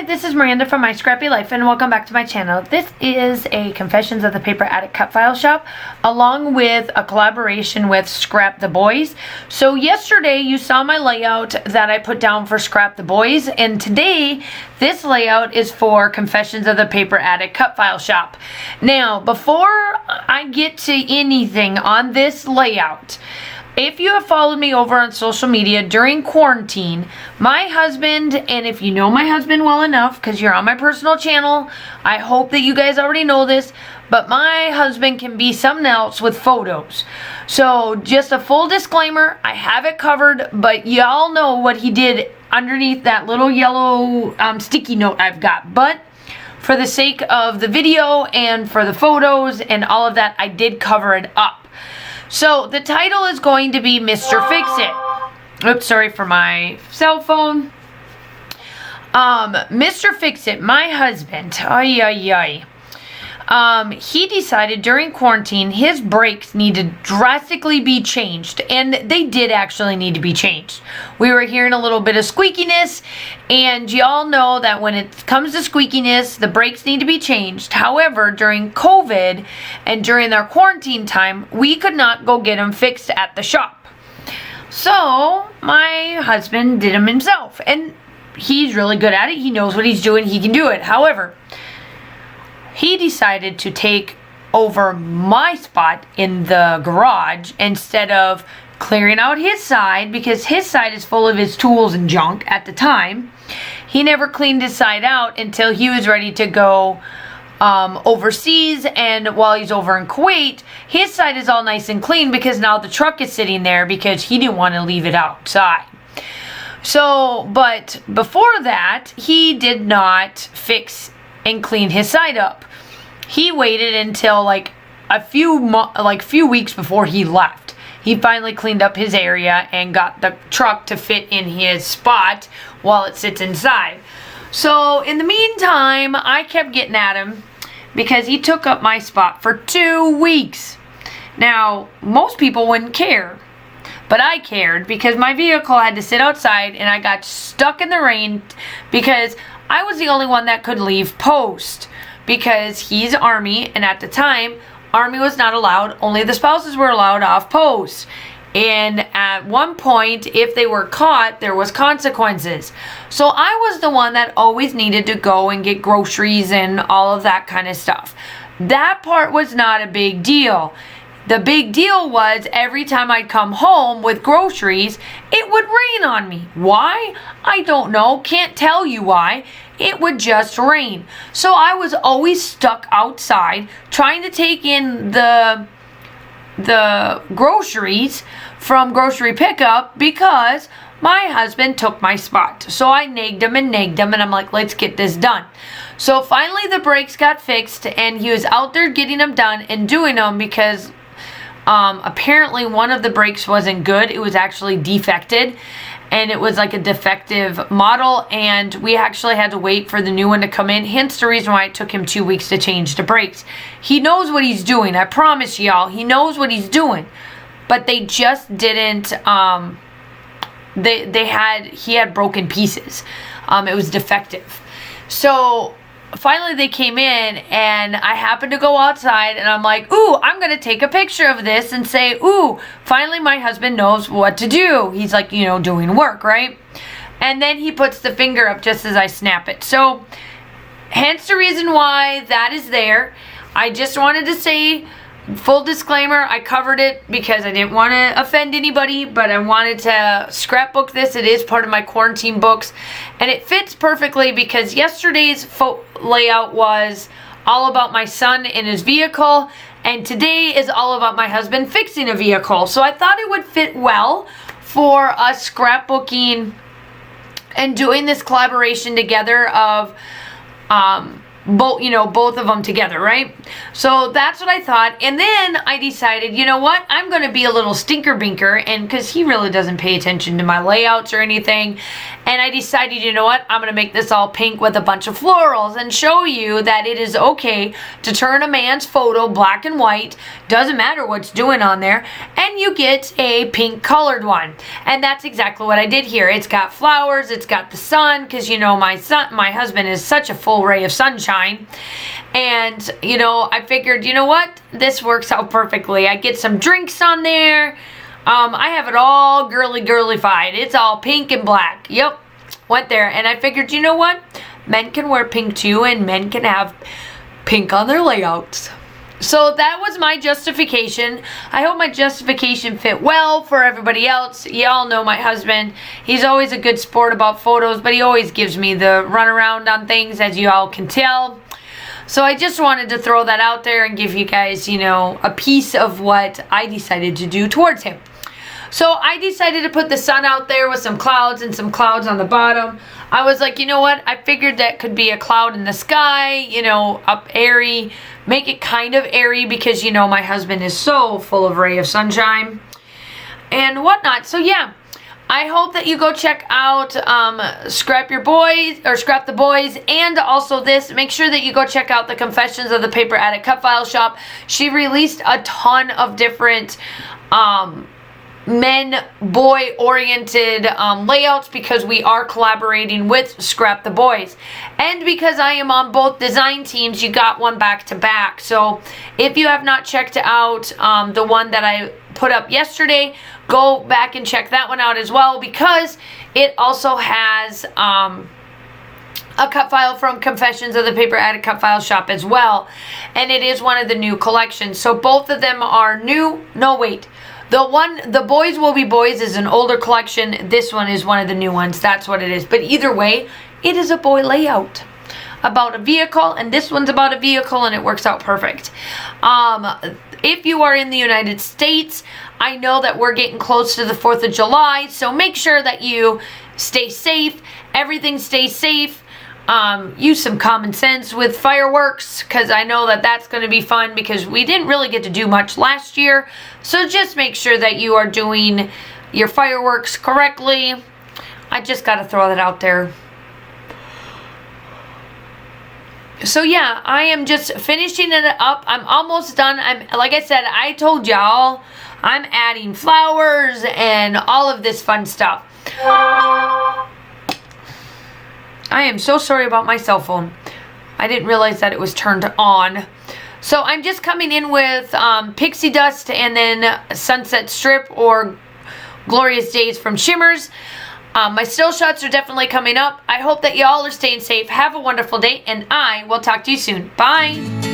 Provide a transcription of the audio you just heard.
this is Miranda from My Scrappy Life, and welcome back to my channel. This is a Confessions of the Paper Addict cut file shop, along with a collaboration with Scrap the Boys. So yesterday you saw my layout that I put down for Scrap the Boys, and today this layout is for Confessions of the Paper Addict cut file shop. Now, before I get to anything on this layout, if you have followed me over on social media during quarantine, my husband, and if you know my husband well enough, because you're on my personal channel, I hope that you guys already know this, but my husband can be something else with photos. So just a full disclaimer, I have it covered, but y'all know what he did underneath that little yellow sticky note I've got. But for the sake of the video and for the photos and all of that, I did cover it up. So the title is going to be Mr. Fix-It. Oops, sorry for my cell phone. Mr. Fix-It, my husband, he decided during quarantine his brakes needed drastically be changed, and they did actually need to be changed. We were hearing a little bit of squeakiness, and y'all know that when it comes to squeakiness, the brakes need to be changed. However, during COVID and during their quarantine time, we could not go get them fixed at the shop. So my husband did them himself, and he's really good at it. He knows what he's doing. He can do it. However, he decided to take over my spot in the garage instead of clearing out his side, because his side is full of his tools and junk at the time. He never cleaned his side out until he was ready to go overseas, and while he's over in Kuwait, his side is all nice and clean because now the truck is sitting there because he didn't want to leave it outside. So, but before that, he did not fix and clean his side up. He waited until like a few weeks before he left. He finally cleaned up his area and got the truck to fit in his spot while it sits inside. So in the meantime, I kept getting at him because he took up my spot for 2 weeks. Now, most people wouldn't care, but I cared because my vehicle had to sit outside and I got stuck in the rain because I was the only one that could leave post because he's Army, and at the time, Army was not allowed. Only the spouses were allowed off post. And at one point, if they were caught, there was consequences. So I was the one that always needed to go and get groceries and all of that kind of stuff. That part was not a big deal. The big deal was every time I'd come home with groceries, it would rain on me. Why? I don't know. Can't tell you why. It would just rain. So I was always stuck outside trying to take in the groceries from grocery pickup because my husband took my spot. So I nagged him, and I'm like, let's get this done. So finally the brakes got fixed, and he was out there getting them done and doing them because apparently one of the brakes wasn't good. It was actually defected, and it was like a defective model, and we actually had to wait for the new one to come in. Hence the reason why it took him 2 weeks to change the brakes. He knows what he's doing. I promise y'all, he knows what he's doing. But they just didn't, he had broken pieces. It was defective. So finally they came in, and I happened to go outside, and I'm like, ooh, I'm going to take a picture of this and say, ooh, finally my husband knows what to do. He's like, you know, doing work, right? And then he puts the finger up just as I snap it. So hence the reason why that is there. I just wanted to say, full disclaimer, I covered it because I didn't want to offend anybody, but I wanted to scrapbook this. It is part of my quarantine books, and it fits perfectly because yesterday's layout was all about my son and his vehicle, and today is all about my husband fixing a vehicle. So I thought it would fit well for us scrapbooking and doing this collaboration together of both of them together, right? So that's what I thought. And then I decided, you know what? I'm going to be a little stinker binker, and because he really doesn't pay attention to my layouts or anything. And I decided, you know what? I'm going to make this all pink with a bunch of florals and show you that it is okay to turn a man's photo black and white. Doesn't matter what's doing on there. And you get a pink colored one. And that's exactly what I did here. It's got flowers. It's got the sun, because, my husband is such a full ray of sunshine. And, I figured, you know what? This works out perfectly. I get some drinks on there. I have it all girly-fied. It's all pink and black. Yep. Went there. And I figured, you know what? Men can wear pink too, and men can have pink on their layouts. So that was my justification. I hope my justification fit well for everybody else. Y'all know my husband. He's always a good sport about photos, but he always gives me the runaround on things, as you all can tell. So I just wanted to throw that out there and give you guys, a piece of what I decided to do towards him. So I decided to put the sun out there with some clouds and some clouds on the bottom. I was like, you know what? I figured that could be a cloud in the sky, up airy. Make it kind of airy because, my husband is so full of ray of sunshine and whatnot. So yeah, I hope that you go check out Scrap the Boys, and also this. Make sure that you go check out the Confessions of the Paper Attic Cut File Shop. She released a ton of different boy oriented layouts, because we are collaborating with Scrap the Boys, and because I am on both design teams, you got one back to back. So if you have not checked out the one that I put up yesterday, go back and check that one out as well, because it also has a cut file from Confessions of the Paper Attic Cut File Shop as well, and it is one of the new collections. So both of them are new. No, wait. The Boys Will Be Boys is an older collection. This one is one of the new ones. That's what it is. But either way, it is a boy layout about a vehicle, and this one's about a vehicle, and it works out perfect. If you are in the United States, I know that we're getting close to the 4th of July, so make sure that you stay safe. Everything stays safe. Use some common sense with fireworks, because I know that that's going to be fun, because we didn't really get to do much last year. So just make sure that you are doing your fireworks correctly. I just got to throw that out there. So yeah, I am just finishing it up. I'm almost done. Like I said, I told y'all, I'm adding flowers and all of this fun stuff. I am so sorry about my cell phone. I didn't realize that it was turned on. So I'm just coming in with Pixie Dust and then Sunset Strip or Glorious Days from Shimmers. My still shots are definitely coming up. I hope that y'all are staying safe. Have a wonderful day, and I will talk to you soon. Bye.